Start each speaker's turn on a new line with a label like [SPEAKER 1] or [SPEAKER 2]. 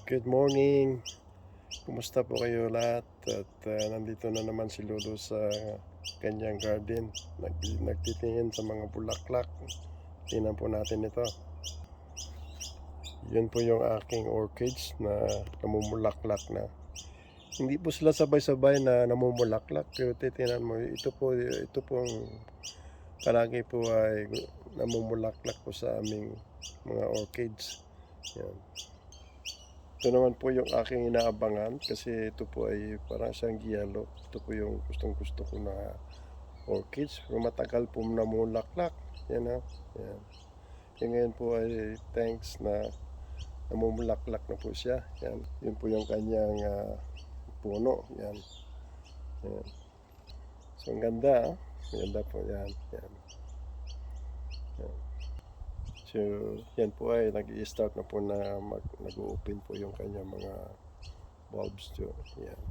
[SPEAKER 1] Good morning. Kumusta po kayo lahat? At nandito na naman si Lolo sa kanyang garden. Nagtitingin sa mga bulaklak. Tingnan po natin ito. Yun po yung aking orchids na namumulaklak na. Hindi po sila sabay-sabay na namumulaklak. Pero titingnan mo, ito pong palagi po ay namumulaklak po sa aming mga orchids. Yan. Ito naman po yung aking inaabangan kasi ito po ay parang siyang yellow. Ito po yung gustong gusto ko na orchids. Pero matagal po namulaklak. Yan ha. Yan. Yung ngayon po ay thanks na namumulaklak na po siya. Yan. Yun po yung kanyang puno. Yan. Yan. So ang ganda ha. Maganda po yan. Yan. Yan. So, yan po ay nag-i-start na po na nag-open po yung kanyang mga bulbs. So, yan.